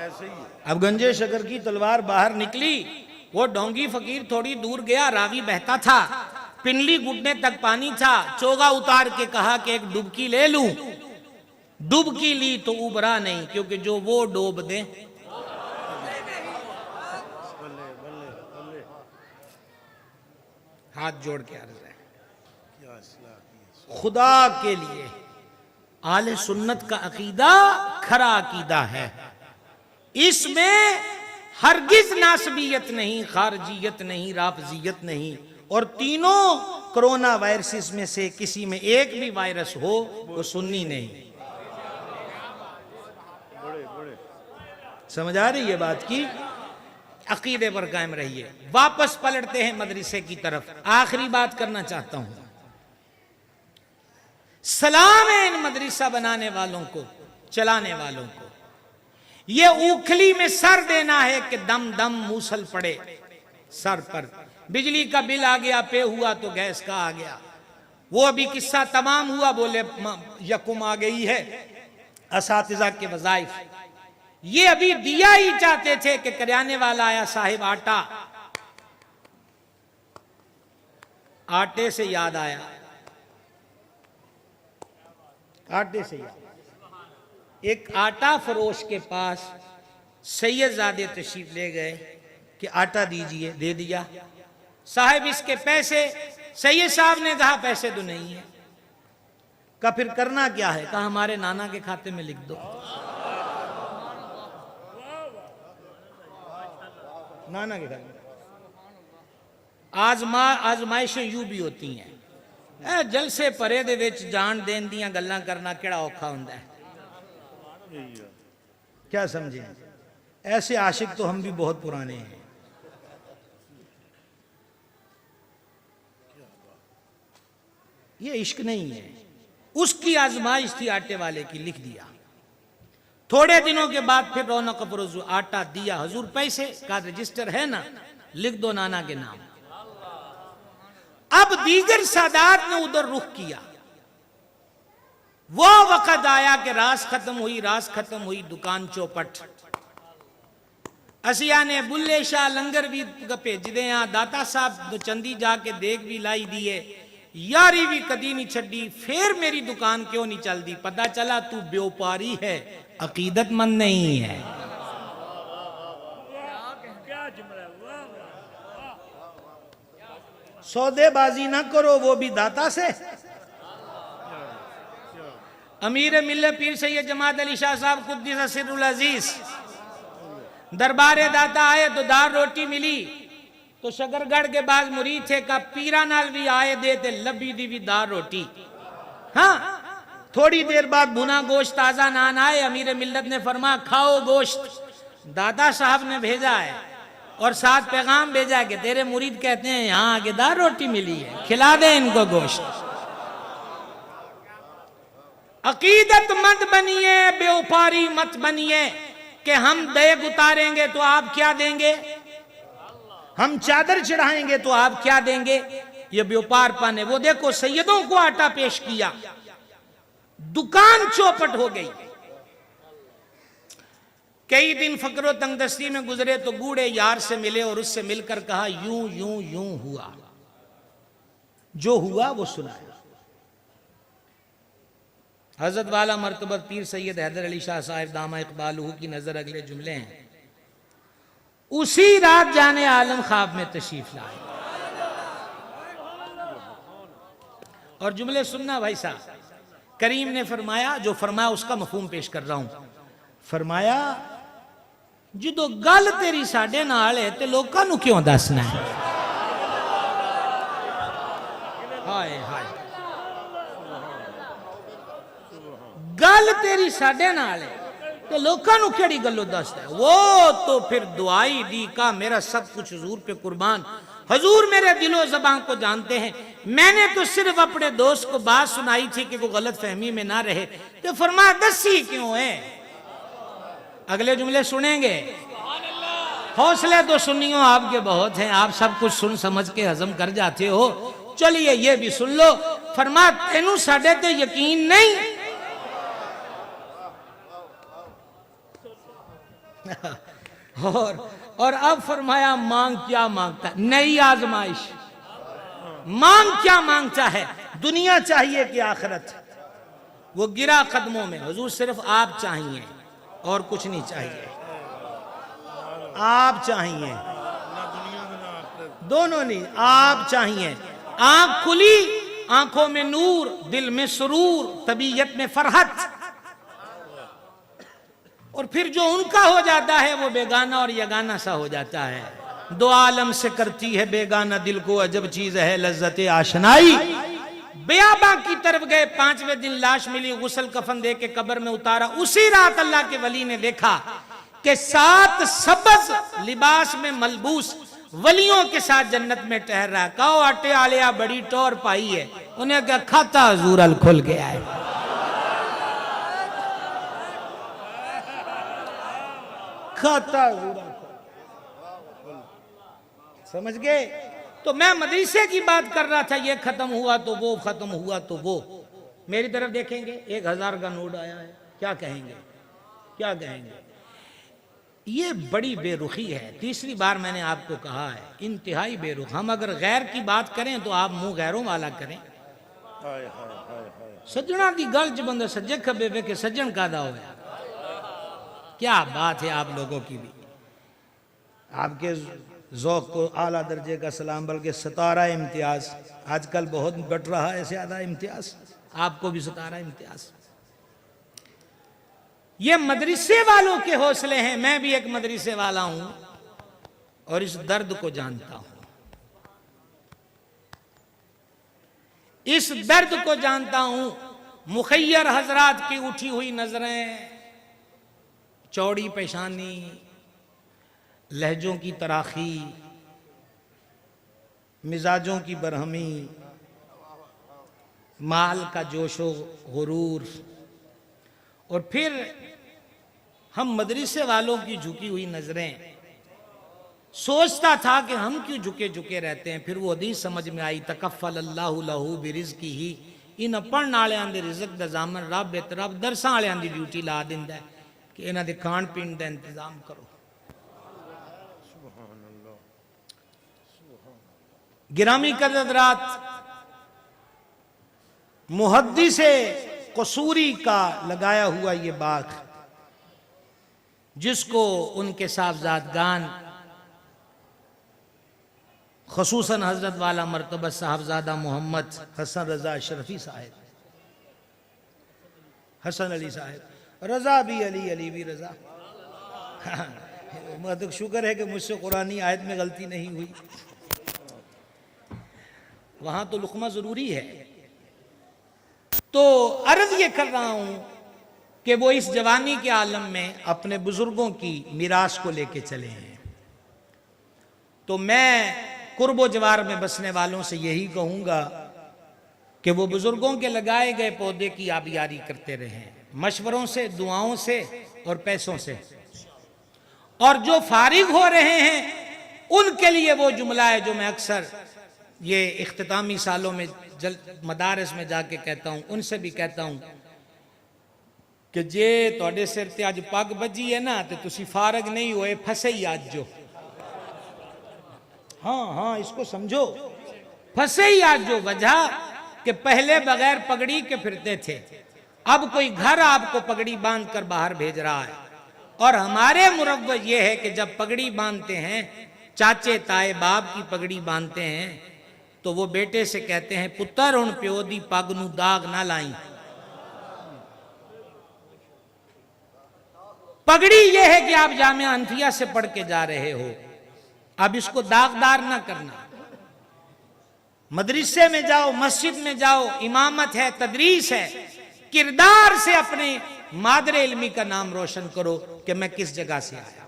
ऐसे ही है। अब गंजे शकर की तलवार बाहर निकली, वो डोंगी फकीर थोड़ी दूर गया, रावी बहता था, पिंडली घुटने तक पानी था, चोगा उतार के कहा कि एक डुबकी ले लूं। डुबकी ली तो उबरा नहीं, क्योंकि जो वो डोब दे। हाथ जोड़ के अर्ज है, खुदा के लिए आले सुन्नत का अकीदा खरा अकीदा है, इसमें हरगिज नासबियत नहीं, खारजियत नहीं, राफजियत नहीं। और तीनों कोरोना वायरसेस में से किसी में एक भी वायरस हो वो सुन्नी नहीं। समझ आ रही है बात की? अकीदे पर कायम रहिए। वापस पलटते हैं मदरसे की तरफ। आखिरी बात करना चाहता हूं, सलाम है इन मदरसा बनाने वालों को, चलाने वालों को। ये उखली में सर देना है कि दम दम मूसल पड़े सर पर। बिजली का बिल आ गया, पे हुआ तो गैस का आ गया। वो अभी किस्सा तमाम हुआ, बोले यकुम आ गई है असातिज़ा के वज़ाइफ। ये अभी दिया ही चाहते थे कि करियाने वाला आया, साहिब आटा। आटे से याद आया, आटे से याद, एक आटा फरोश के पास सैयदजादे तशरीफ ले गए कि आटा दीजिए, दे दिया। साहिब इसके पैसे, सैयद साहब ने कहा पैसे तो नहीं है। कहा फिर करना क्या है? कहा हमारे नाना के खाते में लिख दो। नाना के खाते। आजमाइशें यूं भी होती हैं, जलसे परे दे विच जान देन दियां गल्लां करना केड़ा औखा हुंदा है। क्या समझे? ऐसे आशिक तो हम भी बहुत पुराने हैं। ये इश्क नहीं है, उसकी आजमाइश थी आटे वाले की, लिख दिया। थोड़े दिनों के बाद फिर रौनक अफरोज आटा दिया, हुजूर पैसे का रजिस्टर है ना, लिख दो नाना के नाम। अब दीगर सादात ने उधर रुख किया। वो वक्त आया कि रास खत्म हुई, रास खत्म हुई, दुकान चौपट। असिया ने बुल्ले शाह लंगर भी भेजदे आ, दाता साहब चंदी जाके देख भी लाई दिए, यारी भी कदी नहीं छड़ी। फिर मेरी दुकान क्यों नहीं चलती? पता चला तू व्यापारी है, अकीदतमंद नहीं है। सौदेबाजी ना करो, वो भी दाता से। अमीर मिल्लत पीर सैयद जमात अली शाह साहब कुद्दीस सिर्रुल अजीज दरबारे दाता आए तो दाल रोटी मिली, तो शकरगढ़ के बाद मुरीद थे का पीरा नाल भी आए दे ते लबी दी भी दाल रोटी। हाँ, थोड़ी देर बाद भुना गोश्त ताजा नान आए, अमीर मिल्लत ने फरमा खाओ गोश्त। दादा साहब ने भेजा है और साथ पैगाम भेजा है कि तेरे मुरीद कहते हैं यहाँ आगे दाल रोटी मिली है, खिला दे इनको गोश्त। अकीदतमंद बनिए, व्यापारी मत बनिए कि हम देग उतारेंगे तो आप क्या देंगे, हम चादर चढ़ाएंगे तो आप क्या देंगे। ये व्यापार पाने। वो देखो सैयदों को आटा पेश किया, दुकान चौपट हो गई। कई दिन फकरो तंगदस्ती में गुजरे तो बूढ़े यार से मिले और उससे मिलकर कहा यूं यूं यूं हुआ। जो हुआ वो सुनाया। हजरत वाला मर्तबत पीर सैयद हैदर अली शाह साहिब दामा इकबालहू की नजर अगले जुमले हैं। उसी रात जाने आलम ख्वाब में तशरीफ लाए। और जुमले सुनना भाई साहब। करीम ने फरमाया, जो फरमाया उसका मफहूम पेश कर रहा हूं। फरमाया जो गल तेरी साडे नाल है ते लोकां नूं क्यों दसना है। हाय हाय, गल तेरी साडे नाल है तो लोकां नूं केड़ी गल्लों दसदा है। वो तो फिर दुआई दी का मेरा सब कुछ हुजूर पे कुर्बान। हुजूर मेरे दिलो ज़बान को जानते हैं। मैंने तो सिर्फ अपने दोस्त को बात सुनाई थी कि वो गलत फहमी में ना रहे। तो फरमाया दसी क्यों है। अगले जुमले सुनेंगे। हौसले तो सुनियो आपके बहुत हैं, आप सब कुछ सुन समझ के हजम कर जाते हो। चलिए ये भी सुन लो। फरमा तेनू साडे ते यकीन नहीं। और अब फरमाया मांग क्या मांगता है, नई आजमाइश। मांग क्या मांगता है, दुनिया चाहिए कि आखिरत। वो गिरा कदमों में, हुजूर सिर्फ आप चाहिए और कुछ नहीं चाहिए, आप चाहिए, दोनों नहीं, आप चाहिए। आंख खुली, आंखों में नूर, दिल में सुरूर, तबीयत में फरहत। और फिर जो उनका हो जाता है वो बेगाना और यगाना सा हो जाता है। दो आलम से करती है बेगाना दिल को, अजब चीज है लज्जत आशनाई। बियाबा की तरफ गए, 5वें दिन लाश मिली, गुस्ल कफन दे के कब्र में उतारा। उसी रात अल्लाह के वली ने देखा कि 7 सबज लिबास में मलबूस वलियों के साथ जन्नत में ठहर रहा। कहो आटे आलिया बड़ी टोर पाई है, उन्हें क्या खाता हुजूर अल खुल गया है। खाता हुजूर समझ गए। तो मैं मदरसे की बात कर रहा था, ये खत्म हुआ तो वो, खत्म हुआ तो वो। मेरी तरफ देखेंगे, 1000 का नोट आया है, क्या कहेंगे, क्या कहेंगे। ये बड़ी बेरुखी है। तीसरी बार मैंने आपको कहा है, इंतहाई बेरुख। हम अगर गैर की बात करें तो आप मुंह गैरों वाला करें। सज्जना की गल च बंदा सज्जे खबे वे के सज्जन कादा होया। क्या बात है आप लोगों की भी। आपके ज़ौक़ को आला दर्जे का सलाम, बल्कि 17 इम्तियाज आजकल बहुत बढ़ रहा है, ज़्यादा इम्तियाज, आपको भी 17 इम्तियाज। ये मदरसे वालों के हौसले हैं। मैं भी एक मदरसे वाला हूं और इस दर्द को जानता हूं, इस दर्द को जानता हूं। मुखय्यर हजरात की उठी हुई नजरें, चौड़ी पेशानी, लहजों की तराखी, मिजाजों की बरहमी, माल का जोशो गुरूर, और फिर हम मदरसे वालों की झुकी हुई नजरें। सोचता था कि हम क्यों झुके झुके रहते हैं। फिर वो हदीस समझ में आई, तकफ़ल अल्लाहु लहू बिरिज़्क़ी ही। इन पढ़ने वालियां दे रिज़्क़ दा ज़ामन रब है, रब दरसां वालियां दी ड्यूटी ला दिंदा है कि इन्हां दे खाण पीण दा इंतजाम करो। गिरामी कदरात, मुहद्दिसे कसूरी का लगाया हुआ ये बाग, जिसको उनके साहबजादगान खसूसन हजरत वाला मर्तबा साहबजादा मोहम्मद हसन रजा अशरफी साहब, हसन अली साहब, रजा भी अली, अली भी रजा। तो शुक्र है कि मुझसे कुरानी आयत में गलती नहीं हुई, वहां तो लुकमा जरूरी है। तो अर्ज ये कर रहा हूं कि वो इस जवानी के आलम में अपने बुजुर्गों की मीरास को लेके चले हैं। तो मैं कुर्बो जवार में बसने वालों से यही कहूंगा कि वो बुजुर्गों के लगाए गए पौधे की आबियारी करते रहें, मशवरों से, दुआओं से और पैसों से। और जो फारिग हो रहे हैं उनके लिए वो जुमला है जो मैं अक्सर ये इख्तितामी सालों में मदारस में जाके कहता हूं, उनसे भी कहता हूं कि जे तुहाडे सिर ते अज पग बजी है ना, तो तुसी फारग नहीं होए, फसे ही आज जो। हाँ हाँ, इसको समझो, फसे ही आज जो। वजह कि पहले बगैर पगड़ी के फिरते थे, अब कोई घर आपको पगड़ी बांध कर बाहर भेज रहा है। और हमारे मुरव्वह ये है कि जब पगड़ी बांधते हैं, चाचे ताए बाप की पगड़ी बांधते हैं, तो वो बेटे से कहते हैं, पुत्र हुण प्यो दी पग नूं दाग ना लाई। पगड़ी ये है कि आप जामिया हनफिया से पढ़ के जा रहे हो, अब इसको दागदार ना करना। मदरसे में जाओ, मस्जिद में जाओ, इमामत है, तदरीस है, किरदार से अपने मादरे इल्मी का नाम रोशन करो कि मैं किस जगह से आया।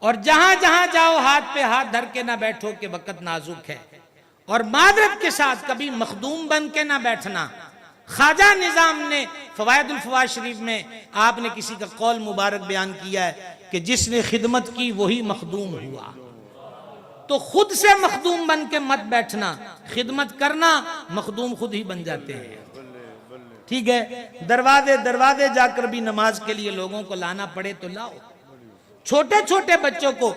और जहां जहां जाओ हाथ पे हाथ धर के ना बैठो कि वक्त नाजुक है। और मादरत के साथ कभी मखदूम बन के ना बैठना। ख्वाजा निजाम ने फवायदुल फवाद शरीफ में आपने किसी का कौल मुबारक बयान किया है कि जिसने खिदमत की वही मखदूम हुआ। तो खुद से मखदूम बन के मत बैठना, खिदमत करना, मखदूम खुद ही बन जाते हैं। ठीक है, दरवाजे दरवाजे जाकर भी नमाज के लिए लोगों को लाना पड़े तो लाओ। छोटे छोटे बच्चों को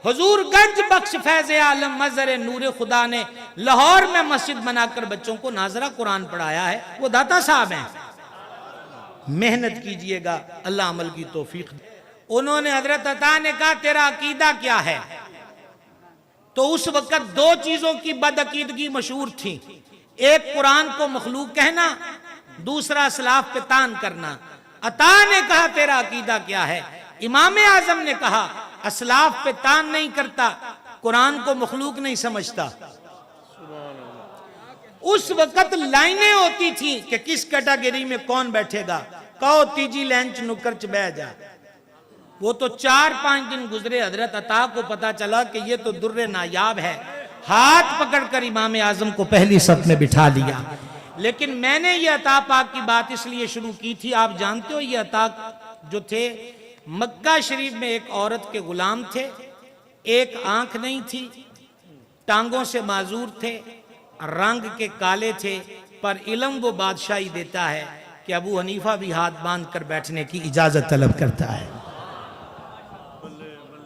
हुजूर गंज बख्श फैज़ आलम मज़र नूर खुदा ने लाहौर में मस्जिद बनाकर बच्चों को नाजरा कुरान पढ़ाया है। वो दाता साहब हैं, मेहनत कीजिएगा, अल्लाह अमल की तौफीक। उन्होंने हजरत अता ने कहा तेरा अकीदा क्या है, तो उस वक्त दो चीजों की बदअकीदगी मशहूर थी, एक कुरान को मखलूक कहना, दूसरा असलाफ पे तान करना। अता ने कहा तेरा अकीदा क्या है, इमाम आजम ने कहा असलाफ पे तान नहीं करता, कुरान को मखलूक नहीं समझता। उस वक्त लाइनें होती थी कि किस कैटेगरी में कौन बैठेगा, कहो तीजी लैंच नुक्कर च बह जा। वो तो 4-5 दिन गुजरे, हजरत अता को पता चला कि ये तो दुर्रे नायाब है, हाथ पकड़कर इमाम आजम को पहली सफ में बिठा लिया। लेकिन मैंने ये अता पाक की बात इसलिए शुरू की थी, आप जानते हो ये अता जो थे मक्का शरीफ में एक औरत के गुलाम थे, एक आंख नहीं थी, टांगों से माजूर थे, रंग के काले थे, पर इल्म वो बादशाही देता है कि अबू हनीफा भी हाथ बांध कर बैठने की इजाजत तलब करता है।